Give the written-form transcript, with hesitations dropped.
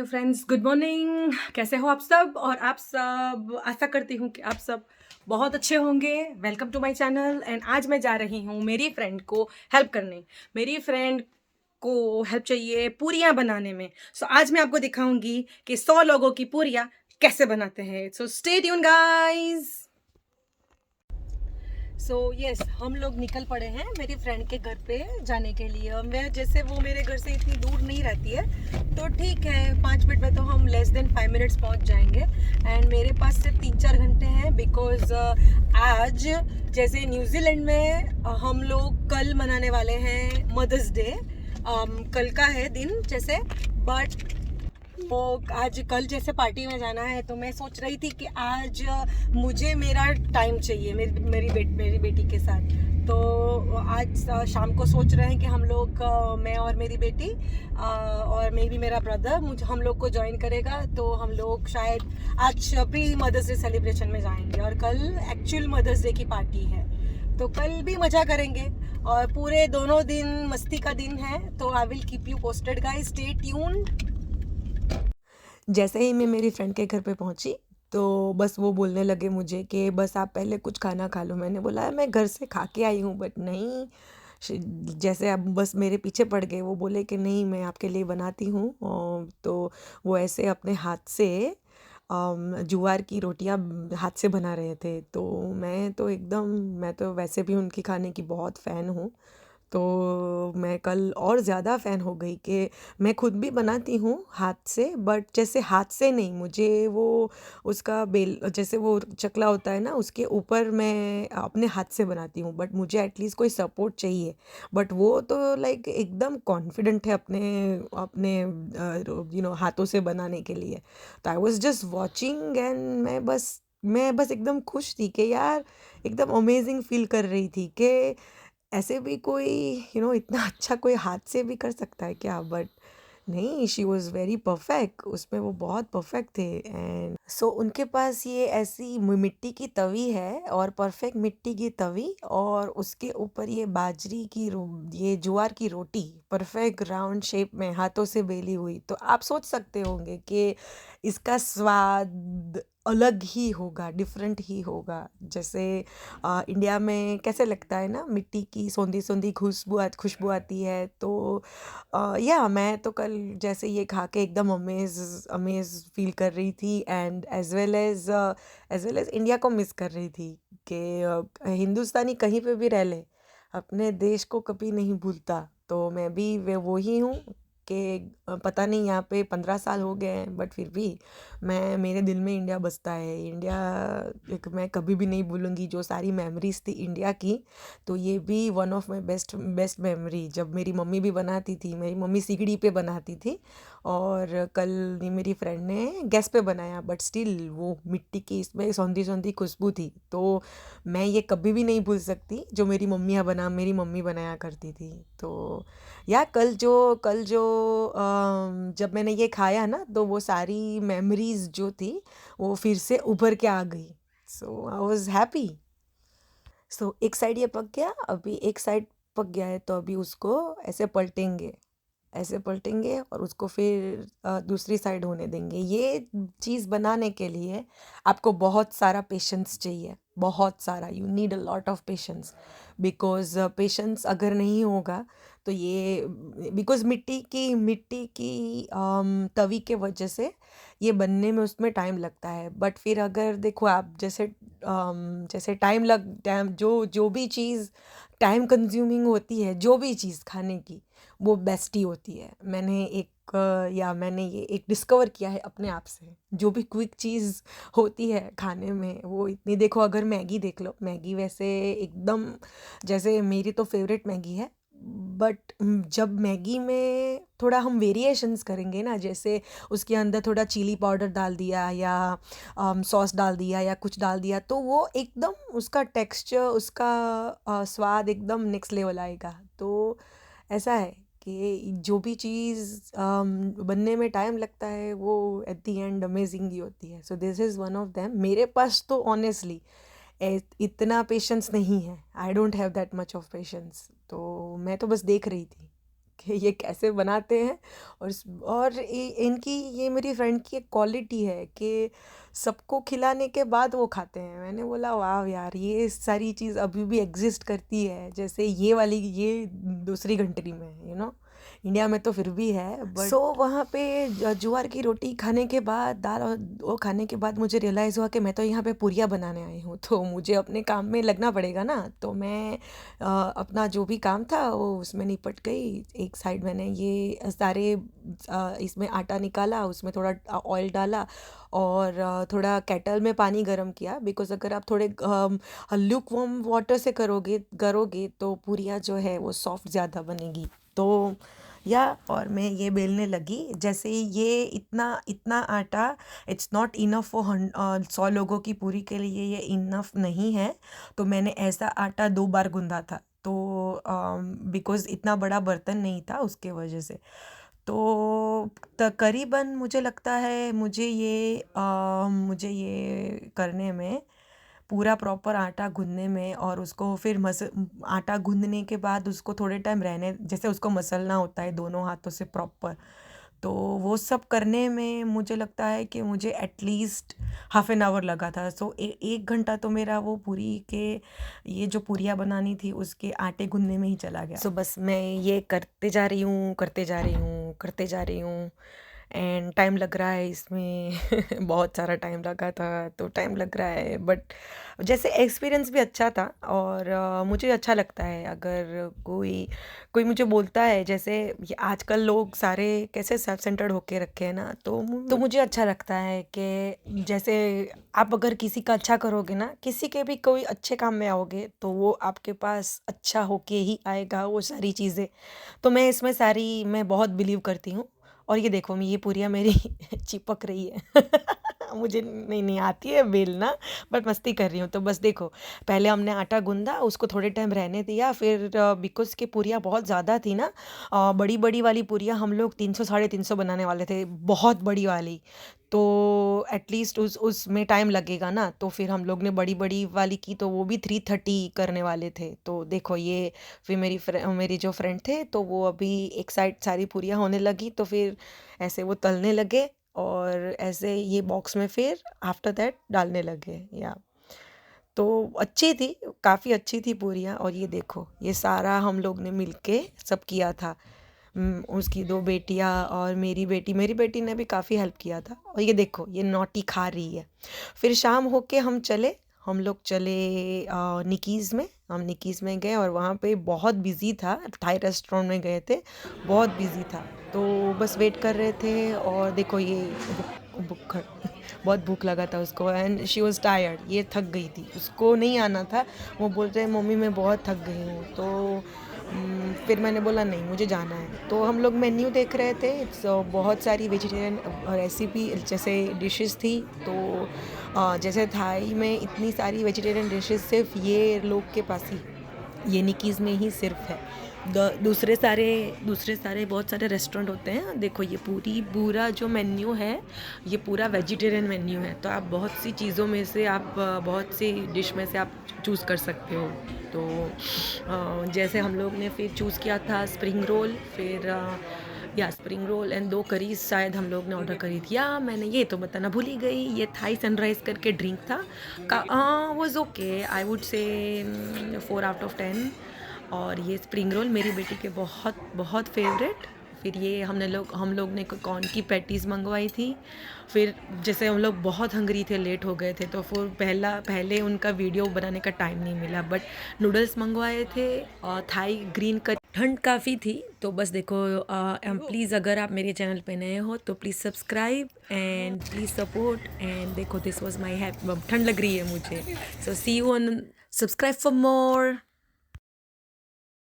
Hello friends, good morning. कैसे हो आप सब? और आप सब, आशा करती हूँ कि आप सब बहुत अच्छे होंगे। Welcome to my channel. And आज मैं जा रही हूँ मेरी फ्रेंड को हेल्प करने। मेरी फ्रेंड को हेल्प चाहिए पूरियाँ बनाने में। सो आज मैं आपको दिखाऊंगी कि 100 लोगों की पूरियाँ कैसे बनाते हैं। So stay tune guys. So yes, हम लोग निकल पड़े हैं मेरी फ्रेंड के घर पे जाने के लिए। और मैं, जैसे वो मेरे घर से इतनी दूर नहीं रहती है, तो ठीक है 5 मिनट में तो हम लेस देन 5 मिनट्स पहुंच जाएंगे। एंड मेरे पास सिर्फ 3-4 घंटे हैं बिकॉज आज जैसे न्यूजीलैंड में हम लोग कल मनाने वाले हैं मदर्स डे। कल का है दिन जैसे, बट तो आज कल जैसे पार्टी में जाना है, तो मैं सोच रही थी कि आज मुझे मेरा टाइम चाहिए मेरी बेटी के साथ। तो आज शाम को सोच रहे हैं कि हम लोग, मैं और मेरी बेटी और मे बी मेरा ब्रदर हम लोग को ज्वाइन करेगा। तो हम लोग शायद आज प्री मदर्स डे सेलिब्रेशन में जाएंगे और कल एक्चुअल मदर्स डे की पार्टी है। तो कल भी मजा करेंगे और पूरे दोनों दिन मस्ती का दिन है। तो I will keep you posted guys, stay tune. जैसे ही मैं मेरी फ्रेंड के घर पे पहुंची, तो बस वो बोलने लगे मुझे कि बस आप पहले कुछ खाना खा लो। मैंने बोला मैं घर से खा के आई हूँ, बट नहीं। जैसे अब बस मेरे पीछे पड़ गए। वो बोले कि नहीं, मैं आपके लिए बनाती हूँ। तो वो ऐसे अपने हाथ से ज्वार की रोटियां हाथ से बना रहे थे। तो मैं तो वैसे भी उनकी खाने की बहुत फ़ैन हूँ। तो मैं कल और ज़्यादा फ़ैन हो गई कि मैं खुद भी बनाती हूँ हाथ से, बट जैसे हाथ से नहीं, मुझे वो उसका बेल, जैसे वो चकला होता है ना, उसके ऊपर मैं अपने हाथ से बनाती हूँ। बट मुझे एटलीस्ट कोई सपोर्ट चाहिए। बट वो तो लाइक एकदम कॉन्फिडेंट है अपने अपने हाथों से बनाने के लिए। तो I was just watching and मैं बस एकदम खुश थी कि यार, एकदम अमेजिंग फील कर रही थी कि ऐसे भी कोई इतना अच्छा कोई हाथ से भी कर सकता है क्या। बट नहीं, शी वॉज वेरी परफेक्ट, उसमें वो बहुत परफेक्ट थे। एंड सो उनके पास ये ऐसी मिट्टी की तवी है, और परफेक्ट मिट्टी की तवी, और उसके ऊपर ये ये ज्वार की रोटी परफेक्ट राउंड शेप में हाथों से बेली हुई। तो आप सोच सकते होंगे कि इसका स्वाद अलग ही होगा, डिफरेंट ही होगा। जैसे इंडिया में कैसे लगता है ना, मिट्टी की सौंधी सौंधी खुशबू आती है। तो या मैं तो कल जैसे ये खा के एकदम अमेज फील कर रही थी। And as well as India को मिस कर रही थी कि हिंदुस्तानी कहीं पे भी रह ले, अपने देश को कभी नहीं भूलता। तो मैं भी वे वो ही हूँ कि पता नहीं यहाँ पे 15 साल हो गए हैं, बट फिर भी मेरे दिल में इंडिया बसता है। इंडिया एक मैं कभी भी नहीं भूलूंगी, जो सारी मेमोरीज थी इंडिया की। तो ये भी one of my best best memory. जब मेरी मम्मी भी बनाती थी, मेरी मम्मी सिगड़ी पे बनाती थी, और कल मेरी फ्रेंड ने गैस पे बनाया, बट स्टिल वो मिट्टी की इसमें सौंधी सौंधी खुशबू थी। तो मैं ये कभी भी नहीं भूल सकती, जो मेरी मम्मी बनाया करती थी। तो या जब मैंने ये खाया ना, तो वो सारी मेमोरीज जो थी वो फिर से उभर के आ गई। सो आई वॉज हैप्पी। सो एक साइड ये पक गया, अभी एक साइड पक गया है, तो अभी उसको ऐसे पलटेंगे और उसको फिर दूसरी साइड होने देंगे। ये चीज़ बनाने के लिए आपको बहुत सारा पेशेंस चाहिए, बहुत सारा। You need a lot of patience, because patience अगर नहीं होगा तो ये, बिकॉज मिट्टी की तवी के वजह से ये बनने में उसमें टाइम लगता है। बट फिर अगर देखो आप, जैसे टाइम जो भी चीज़ टाइम कंज्यूमिंग होती है, जो भी चीज़ खाने की, वो बेस्ट ही होती है। मैंने ये एक डिस्कवर किया है अपने आप से। जो भी क्विक चीज़ होती है खाने में, वो इतनी, देखो अगर मैगी देख लो, मैगी वैसे एकदम, जैसे मेरी तो फेवरेट मैगी है। बट जब मैगी में थोड़ा हम वेरिएशंस करेंगे ना, जैसे उसके अंदर थोड़ा चिली पाउडर डाल दिया, या सॉस डाल दिया, या कुछ डाल दिया, तो वो एकदम उसका टेक्सचर, उसका स्वाद एकदम नेक्स्ट लेवल आएगा। तो ऐसा है कि जो भी चीज़ बनने में टाइम लगता है, वो at the end amazing he होती है। So this is one of them. मेरे पास तो ऑनेस्टली इतना पेशेंस नहीं है। I don't have that much of patience. तो मैं तो बस देख रही थी कि ये कैसे बनाते हैं। और इनकी ये मेरी फ्रेंड की एक क्वालिटी है कि सबको खिलाने के बाद वो खाते हैं। मैंने बोला वाह यार, ये सारी चीज़ अभी भी एग्जिस्ट करती है, जैसे ये वाली ये दूसरी कंट्री में इंडिया में तो फिर भी है, बट वहाँ पे ज्वार की रोटी खाने के बाद, दाल और वो खाने के बाद मुझे रियलाइज़ हुआ कि मैं तो यहाँ पे पूरियाँ बनाने आई हूँ, तो मुझे अपने काम में लगना पड़ेगा ना। तो मैं अपना जो भी काम था वो उसमें निपट गई। एक साइड मैंने ये सारे इसमें आटा निकाला, उसमें थोड़ा ऑयल डाला और थोड़ा केटल में पानी गर्म किया, बिकॉज़ अगर आप थोड़े ल्यूक वार्म वाटर से करोगे करोगे तो पूरियाँ जो है वो सॉफ्ट ज़्यादा बनेगी। तो और मैं ये बेलने लगी। जैसे ये इतना इतना आटा, इट्स नॉट इनफ फॉर 100 लोगों की पूरी के लिए, ये इनफ नहीं है। तो मैंने ऐसा आटा 2 बार गूंदा था, तो बिकॉज़ इतना बड़ा बर्तन नहीं था उसके वजह से। तो तकरीबन मुझे लगता है मुझे ये करने में, पूरा प्रॉपर आटा गूंदने में, और उसको फिर आटा गूंदने के बाद उसको थोड़े टाइम रहने, जैसे उसको मसलना होता है दोनों हाथों से प्रॉपर, तो वो सब करने में मुझे लगता है कि मुझे एटलीस्ट हाफ एन आवर लगा था। सो 1 घंटा तो मेरा वो पूरी के ये जो पूरियाँ बनानी थी उसके आटे गूंदने में ही चला गया। सो बस मैं ये करते जा रही हूँ, करते जा रही हूँ, करते जा रही हूँ, एंड टाइम लग रहा है इसमें बहुत सारा टाइम लगा था, तो टाइम लग रहा है, बट जैसे एक्सपीरियंस भी अच्छा था। और मुझे अच्छा लगता है अगर कोई कोई मुझे बोलता है, जैसे ये आजकल लोग सारे कैसे सेल्फ सेंटर्ड होके रखे हैं ना, तो मुझे अच्छा लगता है कि जैसे आप अगर किसी का अच्छा करोगे ना, किसी के भी कोई अच्छे काम में आओगे, तो वो आपके पास अच्छा होके ही आएगा वो सारी चीज़ें। तो मैं इसमें मैं बहुत बिलीव करती हूँ। और ये देखो, ये पूरियाँ मेरी चिपक रही है। मुझे नहीं आती है बेलना, बट मस्ती कर रही हूँ। तो बस देखो, पहले हमने आटा गूंदा, उसको थोड़े टाइम रहने दिया, फिर बिकॉज़ की पूरियाँ बहुत ज़्यादा थी ना, बड़ी बड़ी वाली पूरियाँ हम लोग 300 साढ़े 300 बनाने वाले थे, बहुत बड़ी वाली। तो एटलीस्ट उसमें टाइम लगेगा ना, तो फिर हम लोग ने बड़ी बड़ी वाली की, तो वो भी 330 करने वाले थे। तो देखो ये, फिर मेरी जो फ्रेंड थे, तो वो अभी एक साइड सारी पूरियाँ होने लगी, तो फिर ऐसे वो तलने लगे, और ऐसे ये बॉक्स में फिर आफ्टर दैट डालने लगे। तो अच्छी थी, काफ़ी अच्छी थी पूरियाँ। और ये देखो, ये सारा हम लोग ने मिलके सब किया था। उसकी 2 बेटियाँ और मेरी बेटी ने भी काफ़ी हेल्प किया था। और ये देखो, ये नौटी खा रही है। फिर शाम होके हम लोग चले निकीज़ में। हम निकीज़ में गए और वहाँ पे बहुत बिज़ी था, थाई रेस्टोरेंट में गए थे, बहुत बिज़ी था। तो बस वेट कर रहे थे, और देखो ये भुक्खड़ बहुत भूख लगा था उसको, एंड शी वाज टायर्ड, ये थक गई थी, उसको नहीं आना था। वो बोलते हैं मम्मी मैं बहुत थक गई हूँ। तो फिर मैंने बोला नहीं, मुझे जाना है। तो हम लोग मेन्यू देख रहे थे, बहुत सारी वेजिटेरियन रेसिपी जैसे डिशेस थी। तो जैसे थाई में इतनी सारी वेजिटेरियन डिशेस सिर्फ ये लोग के पास ही, ये निकीज़ में ही सिर्फ है। दूसरे सारे बहुत सारे रेस्टोरेंट होते हैं। देखो ये पूरा जो मेन्यू है, ये पूरा वेजिटेरियन मेन्यू है। तो आप बहुत सी चीज़ों में से, आप बहुत सी डिश में से आप चूज़ कर सकते हो। तो जैसे हम लोग ने फिर चूज़ किया था स्प्रिंग रोल, फिर स्प्रिंग रोल एंड 2 करीज शायद हम लोग ने ऑर्डर करी थी। मैंने ये तो बताना भूल ही गई, ये थाई सनराइज़ करके ड्रिंक था। Was okay, I would say 4 out of 10। और ये स्प्रिंग रोल मेरी बेटी के बहुत बहुत फेवरेट। फिर ये हम लोग ने कॉर्न की पैटीज़ मंगवाई थी। फिर जैसे हम लोग बहुत हंग्री थे, लेट हो गए थे, तो फिर पहले उनका वीडियो बनाने का टाइम नहीं मिला, बट नूडल्स मंगवाए थे और थाई ग्रीन करी। ठंड काफ़ी थी, तो बस देखो, प्लीज़ अगर आप मेरे चैनल पे नए हो तो please subscribe and please support. And देखो, दिस वाज माय हैप्पी, ठंड लग रही है मुझे। So see you on, subscribe for more.